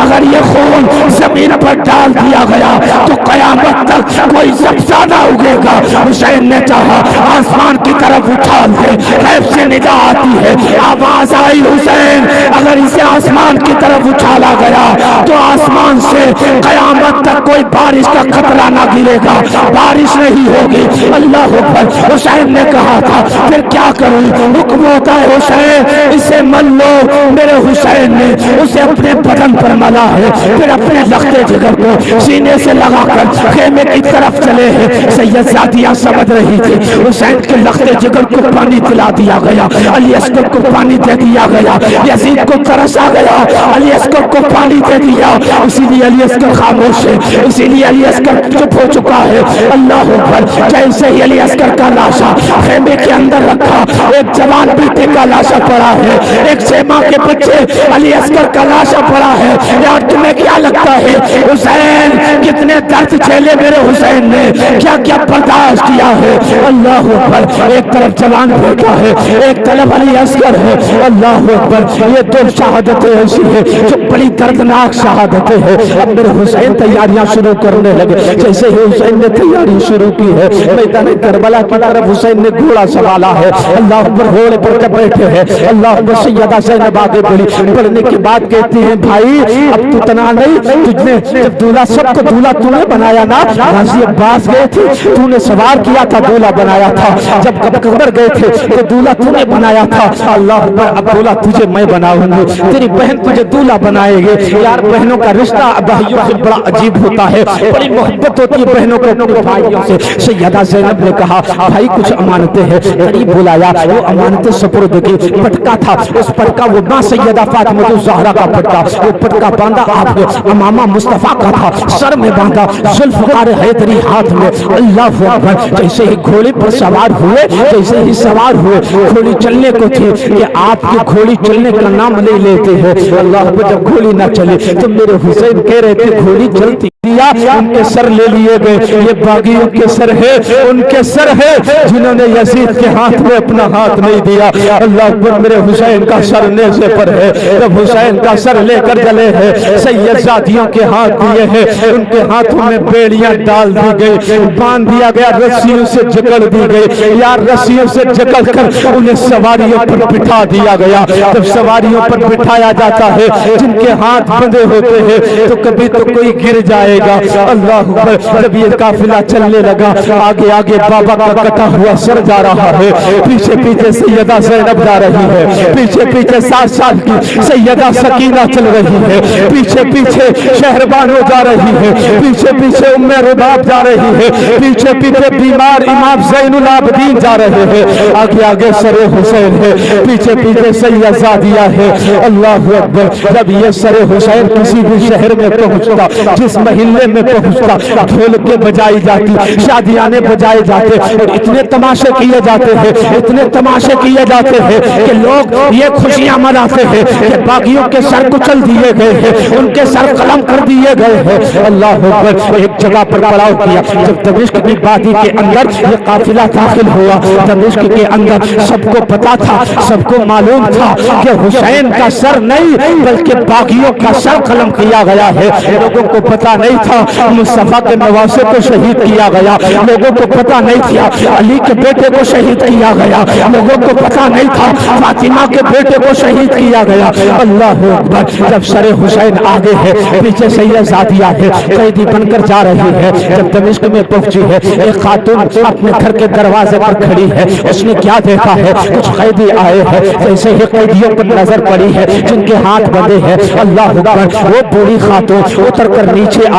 اگر یہ خون زمین پر ڈال دیا گیا تو قیامت تک کوئی سبزہ نہ اگے گا۔ حسین نے چاہا آسمان کی طرف اٹھا دے، غیب سے ندا آتی ہے، آواز آئی حسین اگر اسے آسمان کی طرف اٹھالا گیا تو آسمان سے قیامت تک کوئی بارش کا قطرہ نہ گرے گا، بارش نہیں ہوگی۔ اللہ اکبر۔ حسین نے کہا تھا پھر کیا کروں، حکم ہوتا ہے حسین اسے مل لو، میرے حسین نے اسے اپنے بدن پر ملا ہے، پھر اپنے لخت جگر کو سینے سے لگا کر خیمے کی طرف چلے ہیں۔ سید زادیہ سمجھ رہی تھی، حسین کے لخت جگر کو پانی پلا دیا گیا، علی اصغر کو پانی دے دیا گیا، یزید کو ترس آ گیا، علی اصغر کو پانی دے دیا، اسی لیے علی اصغر خاموش ہے، اسی لیے علی اصغر چپ ہو چکا ہے۔ اللہ اکبر۔ جیسے ہی علی اصغر کا لاشا خیمے کے اندر رکھا، ایک جوان بیٹے کا لاشا پڑا ہے، ایک سیما کے بچے علی اصغر کا لاشا پڑا ہے۔ یار تمہیں کیا لگتا ہے حسین کتنے درد جھیلے میرے حسین نے، کیا کیا برداشت کیا ہے۔ اللہ اکبر۔ ایک طرف جوان بیٹا ہے، ایک طرف علی اصغر ہے۔ اللہ اکبر۔ یہ دو شہادتیں ایسی ہیں جو بڑی دردناک شہادتیں ہیں۔ اب میرے حسین تیاریاں شروع کرنے لگے، جیسے ہی حسین نے تیاری شروع کی ہے میدان کربلا کی طرف حسین نے گھوڑا سنبھالا ہے۔ اللہ اکبر۔ گھوڑے پر جب بیٹھے ہیں اللہ اکبر، سیدہ زینب آگے بڑھی، پڑھنے کے بعد کہتی ہیں بھائی اب تو تنہا نہیں، تجھ نے جب دولہا سب کو دولہا تو نے بنایا نا، غازی عباس گئے تھے تو نے سوار کیا تھا، دولہا بنایا تھا، جب قبر گئے تھے تو دولہا تو نے بنایا تھا، اللہ اکبر اب دولہا تجھے میں بناؤں گی، تیری بہن تجھے دولہا بنائے گے۔ یار بہنوں کا رشتہ بھائیوں سے بڑا عجیب ہوتا ہے، بڑی محبت ہوتی ہے بہنوں کو اپنے بھائیوں سے۔ سیدہ زینب نے کہا بھائی کچھ امانتیں ہیں، قریب بلایا، وہ امانتیں سپرد کی، پٹکا تھا، اس پٹکا وہ ماں سیدہ فاطمہ الزہرا کا پٹکا، وہ پٹکا باندھا آپ نے امامہ مصطفیٰ کا تھا، سر میں باندھا، ذوالفقار حیدری ہاتھ میں۔ اللہ اکبر۔ جیسے ہی گھوڑے پر سوار ہوئے، جیسے ہی سوار ہوئے، گھوڑی چلنے کو تھی کہ آپ کی گھوڑی چلنے کا نام نہیں لیتے ہیں۔ اللہ اکبر۔ جب گھوڑی نہ چلے تو میرے حسین کہہ رہے تھے گھوڑی چلتی، ان کے سر لے لیے گئے، یہ باغیوں کے سر ہے، ان کے سر ہے جنہوں نے یزید کے ہاتھ میں اپنا ہاتھ نہیں دیا۔ اللہ اکبر۔ میرے حسین کا سر نیزے پر ہے، جب حسین کا سر لے کر چلے ہیں سید زادیوں کے ہاتھ دیے ہیں، ان کے ہاتھوں میں بیڑیاں ڈال دی گئی، باندھ دیا گیا، رسیوں سے جکڑ دی گئی، یار رسیوں سے جکڑ کر انہیں سواریوں پر بٹھا دیا گیا۔ جب سواریوں پر بٹھایا جاتا ہے جن کے ہاتھ بندھے ہوتے ہیں تو کبھی تو کوئی گر جائے گا۔ اللہ اکبر۔ جب یہ قافلہ چلنے لگا آگے آگے بابا کا کٹا ہوا سر جا رہا ہے، پیچھے پیچھے سیدہ زینب جا رہی ہے، پیچھے پیچھے 7 سال کی سیدہ سکینہ چل رہی ہے، پیچھے پیچھے شہربانو جا رہی ہے، پیچھے پیچھے ام رباب جا رہی ہے، پیچھے پیچھے بیمار امام زین العابدین جا رہے ہیں، آگے آگے سر حسین ہے، پیچھے پیچھے سیدہ زادیہ ہے۔ اللہ اکبر۔ جب یہ سر حسین کسی بھی شہر میں پہنچتا، جس محلے میں پہنچتا، ڈھولکیں بجائی جاتی، شادیانے بجائے جاتے، اور اتنے تماشے کیے جاتے ہیں، اتنے تماشے کیے جاتے ہیں کہ لوگ یہ خوشیاں مناتے ہیں کہ باغیوں کے سر کچل دیے گئے ہیں، ان کے سر قلم کر دیے گئے ہیں۔ اللہ اکبر۔ ایک جگہ پر پڑاؤ کیا، جب دمشق کی وادی کے اندر یہ قافلہ داخل ہوا، دمشق کے اندر سب کو پتا تھا، سب کو معلوم تھا کہ حسین کا سر نہیں بلکہ باغیوں کا سر قلم کیا گیا ہے۔ لوگوں کو پتا نہیں تھا مصطفیٰ کے نواسے کو شہید کیا گیا، لوگوں کو پتا نہیں تھا علی کے بیٹے کو شہید کیا گیا، لوگوں کو پتا نہیں تھا فاطمہ کے بیٹے کو شہید کیا گیا۔ اللہ اکبر۔ جب سر حسین آگے ہے، پیچھے سیدہ زادیہ ہے، قیدی بن کر جا رہی ہے، جب دمشق میں پہنچی ہے ایک خاتون اپنے گھر کے دروازے پر کھڑی ہے، اس نے کیا دیکھا ہے، کچھ قیدی آئے ہیں، جیسے ہی قیدیوں پر نظر پڑی ہے جن کے ہاتھ بندھے ہیں، اللہ اکبر، وہ بوڑھی خاتون اتر کر نیچے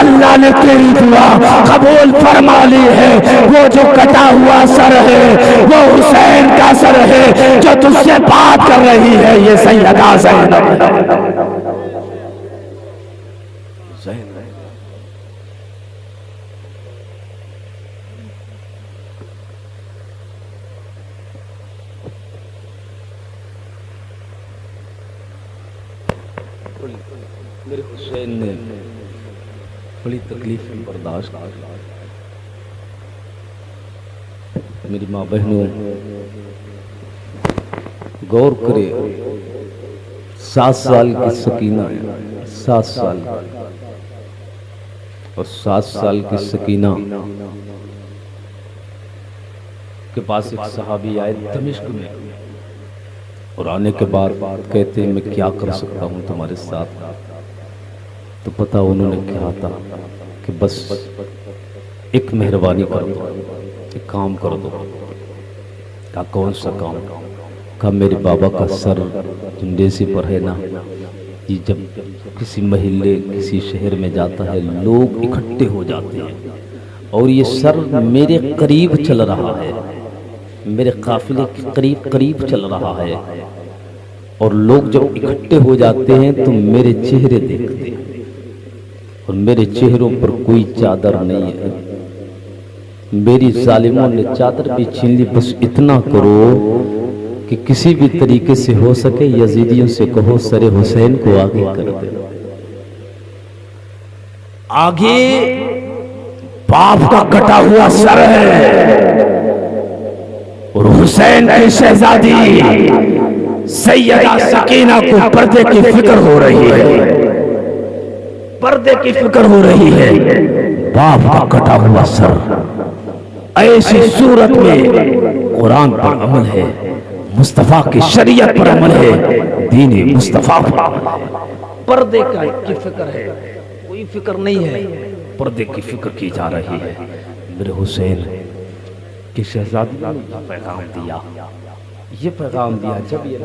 اللہ نے تیری دعا قبول فرما لی ہے. وہ جو کٹا ہوا سر ہے وہ حسین کا سر ہے جو تجھ سے بات کر رہی ہے. یہ سیدہ زینب میرے حسین نے بڑی تکلیف برداشت کی. میری ماں بہنوں غور کرے, 7 سال کی سکینہ ہے, 7 سال, اور 7 سال کی سکینہ کے پاس ایک صحابی آئے دمشق میں, اور آنے کے بعد کہتے ہیں میں کیا کر سکتا ہوں تمہارے ساتھ. تو پتہ انہوں نے کہا تھا کہ بس ایک مہربانی کر دو, ایک کام کر دو. کہا کون سا کام؟ کہا میرے بابا کا سر جندیسی پر ہے نا, یہ جب کسی محلے کسی شہر میں جاتا ہے لوگ اکٹھے ہو جاتے ہیں, اور یہ سر میرے قریب چل رہا ہے, میرے قافلے کے قریب قریب چل رہا ہے, اور لوگ جب اکٹھے ہو جاتے ہیں تو میرے چہرے دیکھتے ہیں, اور میرے چہروں پر کوئی چادر نہیں ہے. میری ظالموں نے چادر بھی چھین لی. بس اتنا کرو کہ کسی بھی طریقے سے ہو سکے یزیدیوں سے کہو سر حسین کو آگے کر دے. آگے باپ کا کٹا ہوا سر ہے, اور حسین کی شہزادی سیدہ سکینہ کو پردے کی فکر ہو رہی ہے, پردے کی فکر ہو رہی ہے. باپ کا کٹا ہوا سر, ایسی صورت میں قرآن پر عمل ہے, مصطفیٰ کی شریعت پر عمل ہے, دین مصطفیٰ پر. پردے کی فکر ہے, کوئی فکر نہیں ہے, پردے کی فکر کی جا رہی ہے. میرے حسین کی شہزادی نے پیغام دیا, یہ پیغام دیا جب یہ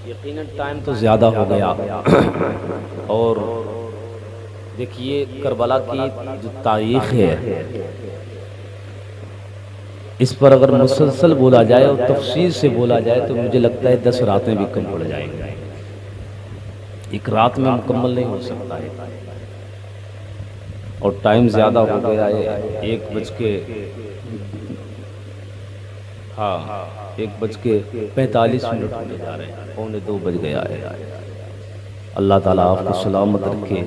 یقیناً ٹائم تو زیادہ ہو گیا, اور دیکھیے کربلا کی جو تاریخ ہے اس پر اگر مسلسل بولا جائے اور تفصیل سے بولا جائے تو مجھے لگتا ہے 10 راتیں بھی کم پڑ جائیں گے. ایک رات میں مکمل نہیں ہو سکتا ہے, اور ٹائم زیادہ ہو گیا ہے. 1:45 ہونے جا رہے ہیں, 1:45 بج گیا ہے. اللہ تعالیٰ آپ کو سلامت رکھے,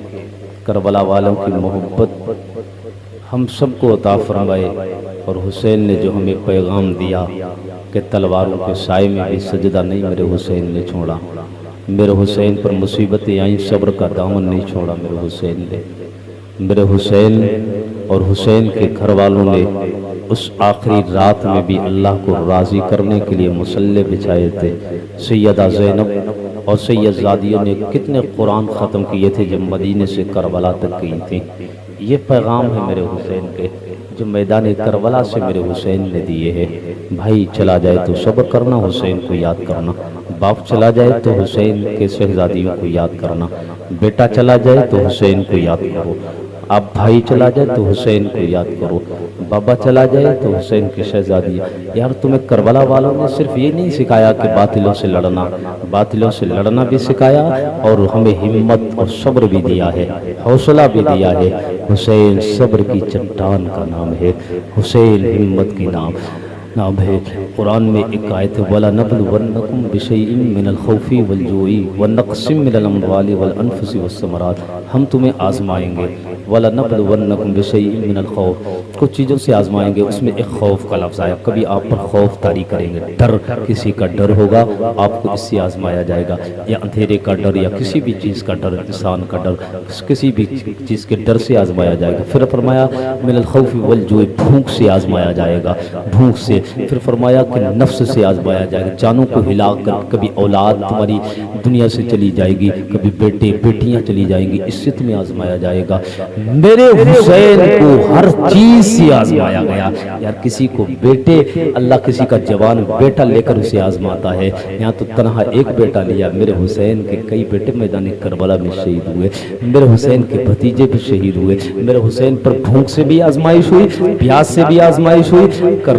کربلا والوں کی محبت ہم سب کو عطا فرمائے. اور حسین نے جو ہمیں پیغام دیا کہ تلواروں کے سائے میں بھی سجدہ نہیں میرے حسین نے چھوڑا, میرے حسین پر مصیبتیں آئیں صبر کا دامن نہیں چھوڑا میرے حسین نے. میرے حسین اور حسین کے گھر والوں نے اس آخری رات میں بھی اللہ کو راضی کرنے کے لیے مصلے بچھائے تھے. سیدہ زینب اور سیدزادیوں نے کتنے قرآن ختم کیے تھے جب مدینے سے کربلا تک گئی تھیں. یہ پیغام ہے میرے حسین کے جو میدان کربلا سے میرے حسین نے دیے ہیں. بھائی چلا جائے تو صبر کرنا, حسین کو یاد کرنا. باپ چلا جائے تو حسین کے شہزادیوں کو یاد کرنا. بیٹا چلا جائے تو حسین کو یاد کرو. اب بھائی چلا جائے تو حسین کو یاد کرو. بابا چلا جائے تو حسین کی شہزادی. یار تمہیں کربلا والوں نے صرف یہ نہیں سکھایا کہ باطلوں سے لڑنا, باطلوں سے لڑنا بھی سکھایا, اور ہمیں ہمت اور صبر بھی دیا ہے, حوصلہ بھی دیا ہے. حسین صبر کی چٹان کا نام ہے, حسین ہمت کی نام ہے. قرآن میں ایک آیت ہے وَلَنَبْلُوَنَّكُمْ بِشَيْءٍ مِّنَ الْخَوْفِ وَالْجُوعِ وَنَقْصٍ مِّنَ الْأَمْوَالِ وَالْأَنفُسِ وَالثَّمَرَاتِ. ہم تمہیں آزمائیں گے. وَلَنَبْلُوَنَّكُمْ بِشَيْءٍ مِّنَ الْخَوْفِ, کچھ چیزوں سے آزمائیں گے. اس میں ایک خوف کا لفظ آیا. کبھی آپ پر خوف طاری کریں گے, ڈر, کسی کا ڈر ہوگا آپ کو اس سے آزمایا جائے گا, یا اندھیرے کا ڈر, یا کسی بھی چیز کا ڈر, انسان کا ڈر, کسی بھی چیز کے ڈر سے آزمایا جائے گا. پھر فرمایا من الخوف والجوع, بھوک سے آزمایا جائے گا, بھوک سے. پھر فرمایا کہ نفس سے آزمایا جائے گا, جانوں کو ہلا کر. کبھی اولاد تمہاری دنیا سے چلی جائے گی, کبھی بیٹے بیٹیاں چلی جائیں گی, اس سے تمہیں آزمایا جائے گا. میرے حسین کو ہر چیز سے آزمایا گیا. یار کسی کو بیٹے اللہ کسی کا جوان بیٹا لے کر اسے آزماتا ہے, یہاں تو تنہا ایک بیٹا لیا. میرے حسین کے کئی بیٹے میدان کربلا میں شہید ہوئے, میرے حسین کے بھتیجے بھی شہید ہوئے. میرے حسین پر بھوک سے بھی آزمائش ہوئی, پیاس سے بھی آزمائش ہوئی,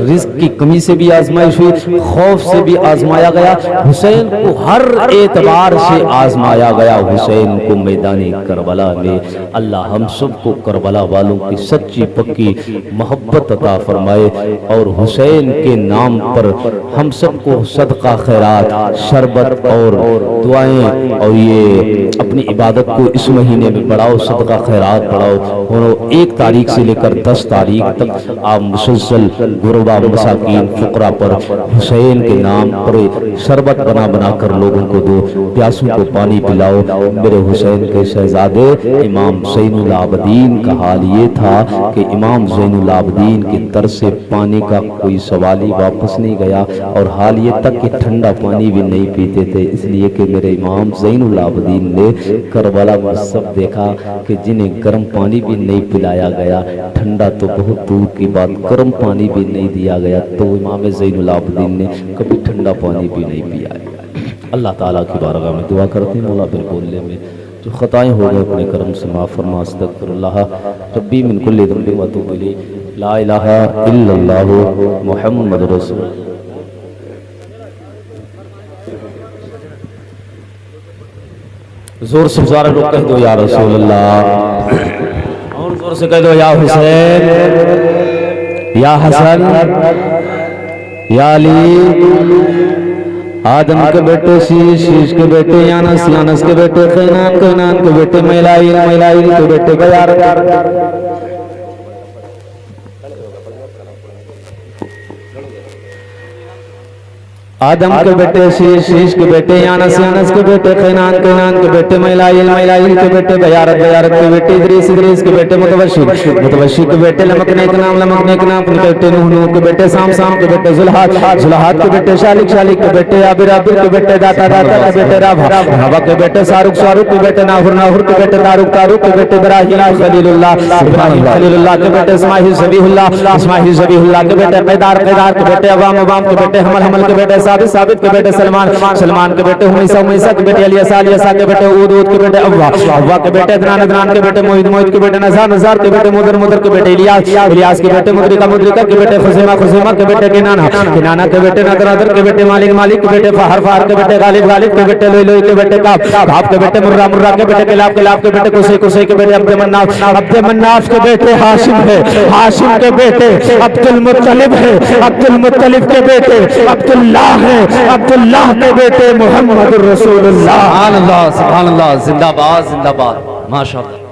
رزق کی کمی سے بھی آزمائش ہوئی, خوف سے بھی آزمایا گیا. حسین کو ہر اعتبار سے آزمایا گیا. حسین کو میدان کربلا میں اللہ ہم سب کو کربلا والوں کی سچی پکی محبت عطا فرمائے, اور حسین کے نام پر ہم سب کو صدقہ خیرات, شربت اور دعائیں اور یہ اپنی عبادت کو اس مہینے میں بڑھاؤ, صدقہ خیرات بڑھاؤ. اور 1 تاریخ سے لے کر 10 تاریخ تک آپ مسلسل غربا مساکین فقراء پر حسین کے نام پر شربت بنا بنا کر لوگوں کو دو, پیاسوں کو پانی پلاؤ. میرے حسین کے شہزادے امام زین العابدین کا حال یہ تھا کہ امام زین العابدین کی طرف سے پانی کا کوئی سوال ہی واپس نہیں گیا, اور حال یہ تک کہ ٹھنڈا پانی بھی نہیں پیتے تھے, اس لیے کہ میرے امام زین العابدین نے کربلا میں سب دیکھا کہ جنہیں گرم پانی بھی نہیں پلایا گیا, ٹھنڈا تو بہت دور کی بات گرم پانی بھی نہیں دیا گیا, تو امام زین العابدین نے کبھی ٹھنڈا پانی بھی نہیں پیا. اللہ تعالیٰ کی بارگاہ میں دعا کرتے ہیں مولا پھر بولنے میں جو خطائیں ہو گئے اپنے کرم سے معاف فرما. استغفر اللہ ربی من کل ذنب و اتوب الیہ. لا الہ الا اللہ محمد رسول اللہ. زور سے سارے لوگ کہہ دو یا رسول اللہ, اور زور سے کہہ دو یا حسین, یا حسن, یا علی. آدم کے بیٹے شیش, شیش کے بیٹے یانس, یانس کے بیٹے قینان, قینان کے بیٹے میلائیل, میلائیل کے بیٹے بیار. آدم کے بیٹے شیش, شیش کے بیٹے یانس, یانس کے بیٹے قینان, قینان کے بیٹے میلائیل, میلائیل کے بیٹے بیارت, بیارت کے بیٹے ادریس, ادریس کے بیٹے متوشی, متوشی کے بیٹے لمکنے کے نام, لمکنے کے نام کے بیٹے نوح, نوح کے بیٹے سام, سام کے بیٹے زلحات, زلحات کے بیٹے شالک, شالک کے بیٹے عابر, عابر کے بیٹے داتا, داتا کے بیٹے رابع, رابع کے بیٹے ساروق, ساروق کے بیٹے ناہر, ناہر کے بیٹے تاروق, تاروق کے بیٹے ابراہیم خلیل اللہ, ابراہیم خلیل اللہ کے بیٹے اسماعیل ذبیح اللہ, اسماعیل ذبیح اللہ کے بیٹے قیدار, قیدار کے بیٹے عوام, عوام کے بیٹے حمل, حمل کے بیٹے ثابت, ثابت کے بیٹے سلمان, سلمان کے بیٹے حمیسہ, حمیسہ کے بیٹے الیسا, الیسا کے بیٹے عود, عود کے بیٹے اوہ, اوہ کے بیٹے عدنان, عدنان کے بیٹے موحد, موحد کے بیٹے نزار, نزار کے بیٹے مدر, مدر کے بیٹے الیاس, الیاس کے بیٹے مدرکہ, مدرکہ کے بیٹے خزیمہ, خزیمہ کے بیٹے کنانہ, کنانہ کے بیٹے نظر, نظر کے بیٹے مالک, مالک کے بیٹے فہر, فہر کے بیٹے غالب, غالب کے بیٹے لوئی, لوئی کے بیٹے کعب, کعب کے بیٹے مرہ, مرہ کے بیٹے کلاب, کلاب کے بیٹے قصی, قصی کے بیٹے عبد مناف, عبد مناف کے بیٹے ہاشم ہے, ہاشم کے بیٹے عبد المطلب ہے, عبد المطلب کے بیٹے عبداللہ ہے, عبداللہ کے بیٹے محمد رسول اللہ. سبحان اللہ, سبحان اللہ, زندہ باد, زندہ باد, ماشاءاللہ.